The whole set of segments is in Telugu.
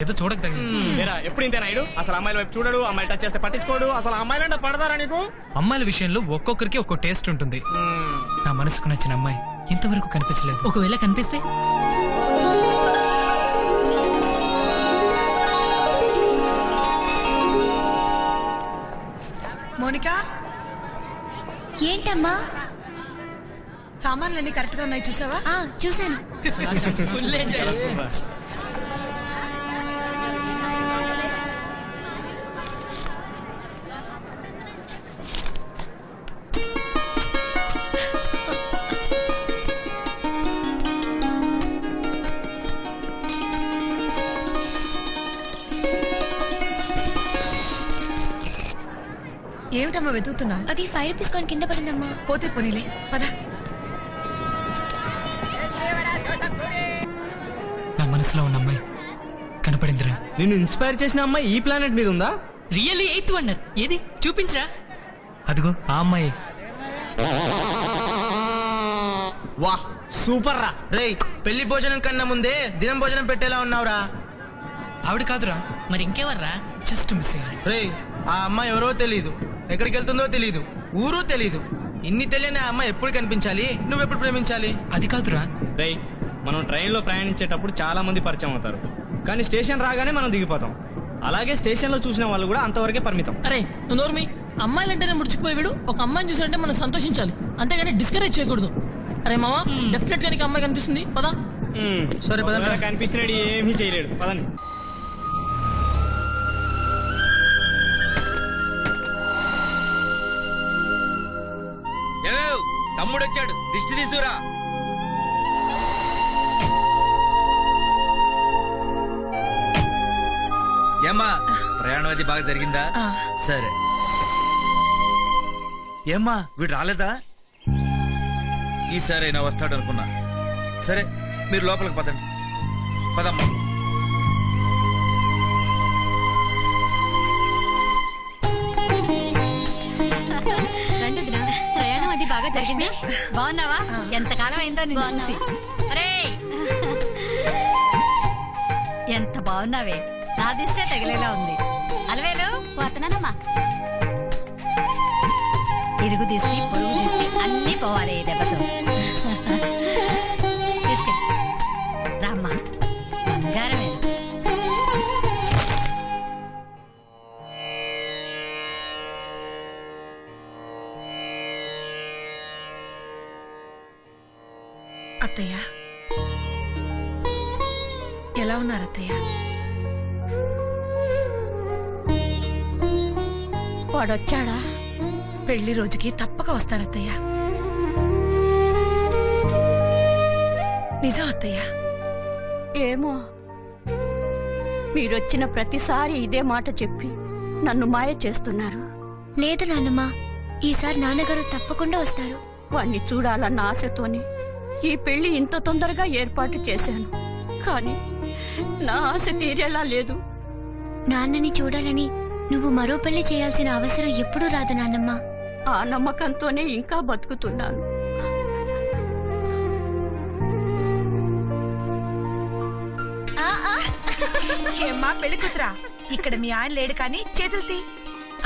ఏదో చూడక ఎప్పుడు ఇంతే నాయుడు. అసలు అమ్మాయిల వైపు చూడడు, అమ్మాయిలు టచ్ చేస్తే పట్టించుకోడు. అసలు అమ్మాయిలంటే పడతారా నీకు? అమ్మాయిల విషయంలో ఒక్కొక్కరికి ఒక్కో టేస్ట్ ఉంటుంది. నా మనసుకు నచ్చిన అమ్మాయి ఇంతవరకు కనిపించలేదు. ఒకవేళ కనిపిస్తే మోనికా, ఏంటమ్మా? సామాన్లన్నీ కరెక్ట్ గా ఉన్నాయి చూసావా? చూసాను. Full enjoy. ఏమిటమ్మా వెతుకుతున్నా? అది ఫైర్ పీసుకొని కింద పడిందమ్మా. పోతే పోనీలే, పద. నా మనసులో ఉన్న అమ్మాయి కనపడిందిరా. నిన్ను ఇన్స్పైర్ చేసిన అమ్మాయి ఈ ప్లానెట్ మీద ఉందా? Really 8th wonder. ఏది చూపించరా? అదిగో ఆ అమ్మాయి. వాహ్, సూపర్ రా. రేయ్, పెళ్లి భోజనం కన్నా ముందే దినం భోజనం పెట్టేలా ఉన్నావురా. ఆవిడ కాదురా, మరి ఇంకెవర్రా? Just missing. రేయ్, ఆ అమ్మాయి ఎవరో తెలీదు, ఎక్కడికి వెళ్తుందో తెలీదు, ఊరు తెలీదు. ఇన్ని తెలియని ఆ అమ్మాయి ఎప్పుడు కనిపించాలి, నువ్వెప్పుడు ప్రేమించాలి? అది కాదురా. రేయ్, మనం ట్రైన్ లో ప్రయాణించేటప్పుడు చాలా మంది పరిచయం అవుతారు, కానీ స్టేషన్ రాగానే మనం దిగిపోతాం. అలాగే స్టేషన్ లో చూసిన వాళ్ళు కూడా అంతవరకే పరిమితం. అరే నువ్వు నోర్మి. అమ్మాయిలంటేనే ముడిచిపోయేవాడు. ఒక అమ్మాయిని చూసారంటే మనం సంతోషించాలి, అంతేగాని డిస్కరేజ్ చేయకూడదు. అరే మామా, డెఫినెట్ గా నీకు అమ్మాయి కనిపిస్తుంది, పదా. సరే పదండి. కనిపిస్తున్నాడు, ఏమీ చేయలేడు, పదండి. తమ్ముడు వచ్చాడు, దిష్టి తీసుకురా. ఏమ్మా, ప్రయాణం అది బాగా జరిగిందా? సరే. ఏమ్మా, వీడు రాలేదా? ఈసారైనా వస్తాడు అనుకున్నా. సరే, మీరు లోపలికి పదండి. పదమ్మా. ప్రయాణం అది బాగా జరిగింది. బాగున్నావా? ఎంతకాలం అయిందో నిన్ను చూసి. ఒరేయ్, ఎంత బాగున్నావే. నా దిష్టే తగిలేలా ఉంది. అలవేలు పోతున్నానమ్మా. ఇరుగు దిష్టి, పొరుగు దిష్టి అన్నీ పోవాలి ఈ దెబ్బతో. తీసుకెళ్ళి రామ్మా, బంగారమే. అత్తయ్య, ఎలా ఉన్నారు అత్తయ్య? వాడొచ్చాడా? పెళ్లి రోజుకి తప్పక వస్తారత్తయ్య. నిజం అత్తయ్య. ఏమో, మీరొచ్చిన ప్రతిసారి ఇదే మాట చెప్పి నన్ను మాయ చేస్తున్నారు. లేదు నాన్నమ్మ, ఈసారి నాన్నగారు తప్పకుండా వస్తారు. వాణ్ణి చూడాలన్న ఆశతోనే ఈ పెళ్లి ఇంత తొందరగా ఏర్పాటు చేశాను. కానీ నా ఆశ తీరేలా లేదు. నాన్నని చూడాలని నువ్వు మరో పెళ్లి చేయాల్సిన అవసరం ఎప్పుడూ రాదు నాన్నమ్మ. ఆ నమ్మకంతోనే ఇంకా బతుకుతున్నాను. ఏమ్మా పెళ్లి కూతురా, ఇక్కడ మీ ఆయన లేడు కానీ చేతులు తీ.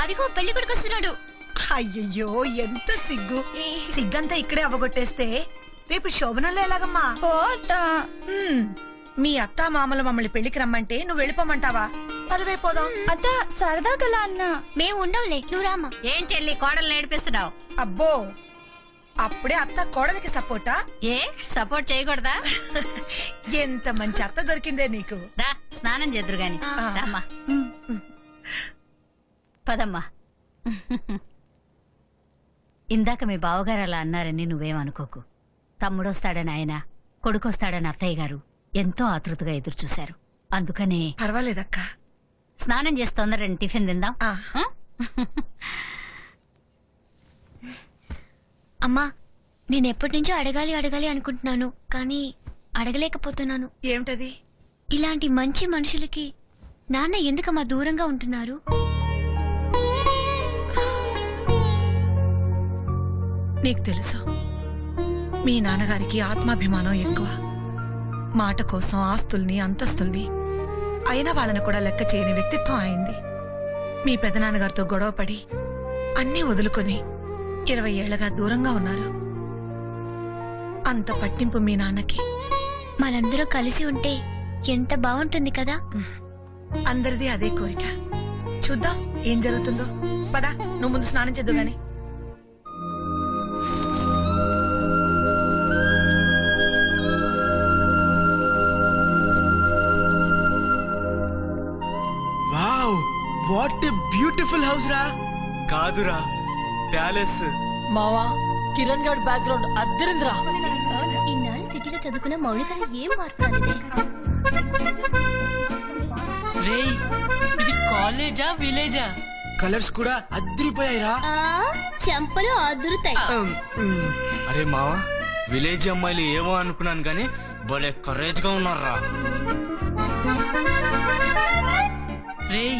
అదిగో పెళ్లి కొడుకు వస్తున్నాడు. అయ్యయ్యో, ఎంత సిగ్గు. సిగ్గంతా ఇక్కడే అవగొట్టేస్తే రేపు శోభనంలో ఎలాగమ్మా? మీ అత్తా మామలు మమ్మల్ని పెళ్లికి రమ్మంటే నువ్వు వెళ్ళిపోమంటావా? పదవే పోదాం. అత్త సరదాగా అన్నా. మేము ఉండవులే, నువ్వు రామా. ఏం చెల్లి, కోడలు నేర్పిస్తున్నావు? అబ్బో, అప్పుడే అత్త కోడలికి సపోర్టా? ఏ సపోర్ట్ చేయకూడదా? ఎంత మంచి అత్త దొరికిందే నీకు. దా, స్నానం చేద్దురు గాని. రామ్మా, పదమ్మా. ఇందాక మీ బావగారు అలా అన్నారని నువ్వేమనుకోకు. తమ్ముడొస్తాడని ఆయన, కొడుకొస్తాడని అత్తయ్య గారు ఎంతో ఆతృతగా ఎదురు చూశారు. అందుకనే పర్వాలేదక్క. స్నానం చేసి తొందరని టిఫిన్ తిందాం. అమ్మా, నేను ఎప్పటి నుంచో అడగాలి అనుకుంటున్నాను, కానీ అడగలేకపోతున్నాను. ఏమిటది? ఇలాంటి మంచి మనుషులకి నాన్న ఎందుకమ్మా దూరంగా ఉంటున్నారు? నీకు తెలుసు, మీ నాన్నగారికి ఆత్మాభిమానం ఎక్కువ. మాట కోసం ఆస్తుల్ని, అంతస్తుల్ని అయినా వాళ్ళని కూడా లెక్క చేయని వ్యక్తిత్వం అయింది. మీ పెదనాన్నగారితో గొడవపడి అన్నీ వదులుకొని 20 ఏళ్లగా దూరంగా ఉన్నారు. అంత పట్టింపు మీ నాన్నకి. మనందరూ కలిసి ఉంటే ఎంత బాగుంటుంది కదా. అందరిది అదే కోరిక. చూద్దాం ఏం జరుగుతుందో. పదా, నువ్వు ముందు స్నానం చేద్దు గాని. Wow, what a beautiful house రా. కాదురా, ప్యాలెస్. మావా కిరణ్ గారి బ్యాక్గ్రౌండ్ అద్దరింద్రా. ఇన్నాళ్ళు సిటీలో చదువుకున్న మౌలికలు ఏం మారుతుంది. రేయ్, ఇది కాలేజా విలేజా? కలర్స్ కూడా అద్దరిపోయాయిరా. చెంపలు అదురుతాయి. అరే మావా, విలేజ్ అమ్మాయిలు ఏమో అనుకున్నాను కానీ భలే కరేజ్ గా ఉన్నారా. రేయ్,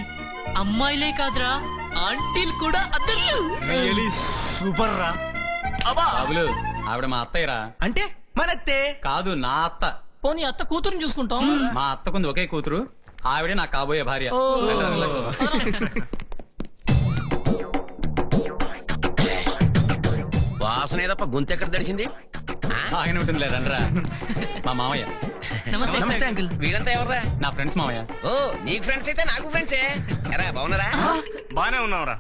అమ్మాయిలే కాదురా, ఆంటీలు కూడా అద్దరు. సూపర్ రా. బాబులు, ఆవిడ మా అత్తయ్యరా. అంటే మనత్తే. కాదు, నా అత్త. పోనీ అత్త కూతురుని చూసుకుంటాం. మా అత్తకుంది ఒకే కూతురు, ఆవిడే నాకు కాబోయే భార్య. ఓ. వాసన తప్ప గొంతు ఎక్కడ దడిచింది? ఆయన ఉంటుందిలే, రండ్రా. మా మామయ్య. నమస్తే అంకుల్. వీరంతా ఎవర్రా? నా ఫ్రెండ్స్ మామయ్య. ఓ, నీకు ఫ్రెండ్స్ అయితే నాకు ఫ్రెండ్సే. ఎరా బాగున్నారా? బానే ఉన్నావురా.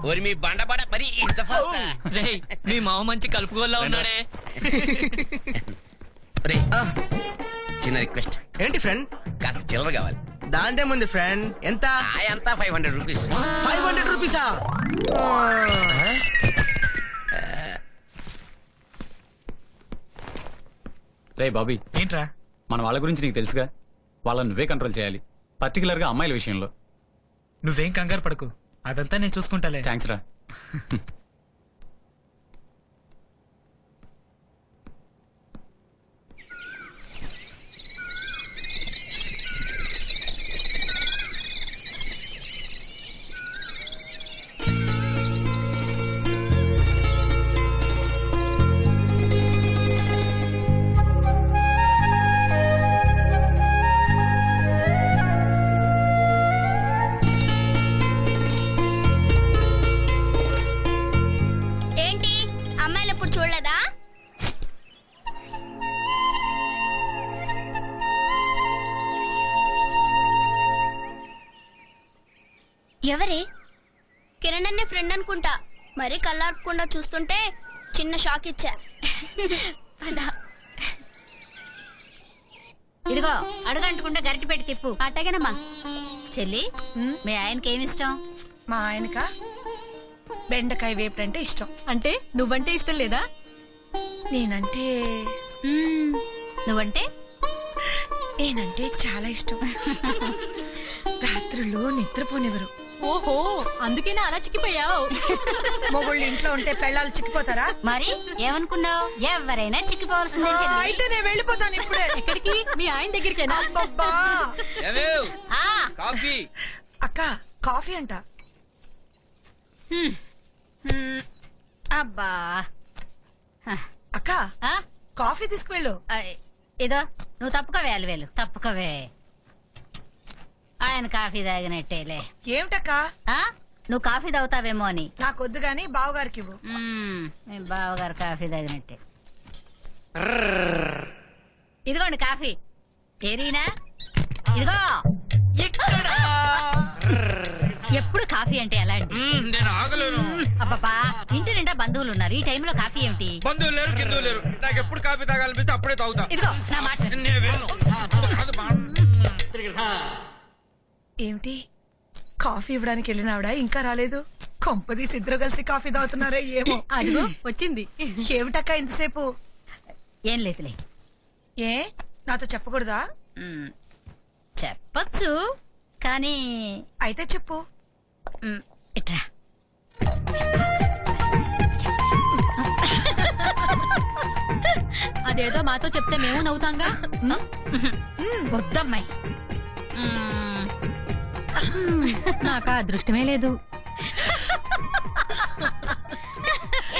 ఓరి మీ బండబడ మరి ఇంత ఫాస్ట్. రేయ్, మీ మామ మంచి కలుపుకోల్లా ఉన్నాడే. చిన్న రిక్వెస్ట్. ఏంటి ఫ్రెండ్? కాస్త చిల్లర కావాలి. దాంతే ముందు ఫ్రెండ్. ఎంత? ఎంత 500 రూపీస్. 500 రూపీసా? రే బాబీ, ఏంట్రా? మన వాళ్ళ గురించి నీకు తెలుసుగా. వాళ్ళని నువ్వే కంట్రోల్ చేయాలి, పర్టికులర్ గా అమ్మాయిల విషయంలో. నువ్వేం కంగారు పడకు, అదంతా నేను చూసుకుంటాలే. థ్యాంక్స్ రా. ఏంటి అమ్మాయిలు ఎప్పుడు చూడలేదా? ఎవరే? కిరణ్ అనే ఫ్రెండ్ అనుకుంటా. మరి కళ్ళార్పకుండా చూస్తుంటే చిన్న షాక్ ఇచ్చా. ఇదిగో అడుగంటుకుంటే గరిటి పెట్టి తిప్పు. అట్టగనమ్మా. చెల్లి, మీ ఆయనకి ఏమి ఇష్టం? మా ఆయనక బెండకాయ వేపుడంటే ఇష్టం. అంటే నువ్వంటే ఇష్టం లేదా? నేనంటే నువ్వంటే? నేనంటే చాలా ఇష్టం. రాత్రులు నిద్రపోనివ్వరు. ఓహో, అందుకేనా అలా చిక్కిపోయావు? మొగుళ్ళు ఇంట్లో ఉంటే పెళ్ళాలు చిక్కిపోతారా? మరి ఏమనుకున్నావు? ఎవరైనా చిక్కిపోవాల్సిందే చెల్లి. అయితే నేను వెళ్ళిపోతాను ఇప్పుడే. ఎక్కడికి? మీ ఆయన దగ్గరికేనా? అబ్బబ్బా. ఆ, కాఫీ. అక్క, కాఫీ అంట. అబ్బా. అక్క, ఆ, కాఫీ తీసుకువెళ్ళు. ఇదో నువ్వు తప్పుకోవే, అలివేలు తప్పుకోవే. ఆయన కాఫీ తాగినట్టేలే. ఏమిటక్క? ఆ, నువ్వు కాఫీ తాగుతావేమో అని. నాకొద్దు గాని బావగారికి ఇవ్వు. మీ బావగారు కాఫీ తాగినట్టే. ఇదిగోండి కాఫీ. ఏరీనా? ఇదిగో. ఎప్పుడు కాఫీ అంటే ఎలా అండి? నేను ఆగలేను. అబ్బబ్బా, ఇంటి నిండా బంధువులు ఉన్నారు, ఈ టైంలో కాఫీ ఏమిటి? బంధువులు లేరు, గిందువులు లేరు. నాకు ఎప్పుడు కాఫీ తాగాలనిపిస్తే అప్పుడే తాగుతా. ఇదిగో నా మాట. నేను వెళ్ళను. కాదు బా. ఏమిటి, కాఫీ ఇవ్వడానికి వెళ్ళిన ఆవిడ ఇంకా రాలేదు? కొంపదీసి ఇద్దరు కలిసి కాఫీ తాగుతున్నారే ఏమో. అదిగో వచ్చింది. ఏమిటక్క ఇంతసేపు? ఏం లేదులే. ఏ, నాతో చెప్పకూడదా? చెప్పచ్చు, కానీ అయితే చెప్పు. ఇట్రా. అదేదో మాతో చెప్తే మేము నవ్వుతాంగా. వద్దమ్మాయి. నాకు అదృష్టమే లేదు.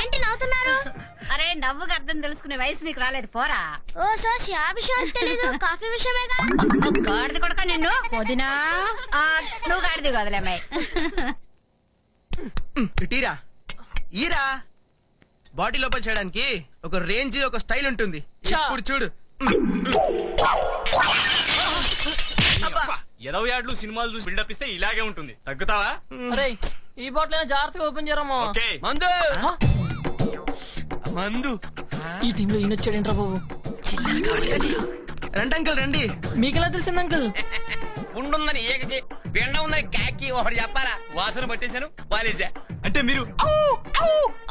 ఏంటి నవ్వుతున్నారు? అరే, నవ్వుకు అర్థం విషయం తెలుసుకునే వయసు నీకు రాలేదు పోరా. ఓ సార్ ఆ విషయం తెలీదు కాఫీ విషయమేగా. గాడిది కొడక నిన్ను వదినా. నువ్వు గాడిది కదలే అమ్మాయి. ఇటీరా ఈరా బాడీ లోపల చేయడానికి ఒక రేంజ్ ఒక స్టైల్ ఉంటుంది. ఇప్పుడు చూడు. ఎదవ యాడ్లు సినిమాలు చూసి బిల్డప్ ఇస్తే ఇలాగే ఉంటుంది. తగ్గుతావా? అరే ఈ బాటిల్ జాగ్రత్తగా ఓపెన్ చేయరమ్మా. ఓకే. మందు మందు ఈ టీంలో ఈయన వచ్చాడేంట్రా బాబు. రండి అంకుల్ రండి. మీకెలా తెలిసింది అంకుల్? ఉండుందని ఏకకి పిండ ఉందని కాకి ఒకటి చెప్పాలా వాసన పట్టేశాను వాలేసా. అంటే మీరు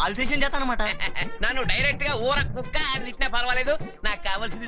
ఆల్సేషన్ చేస్తానమాట. నన్ను డైరెక్ట్ గా ఊర కుక్క అని తిట్టినా పర్వాలేదు, నాకు కావాల్సింది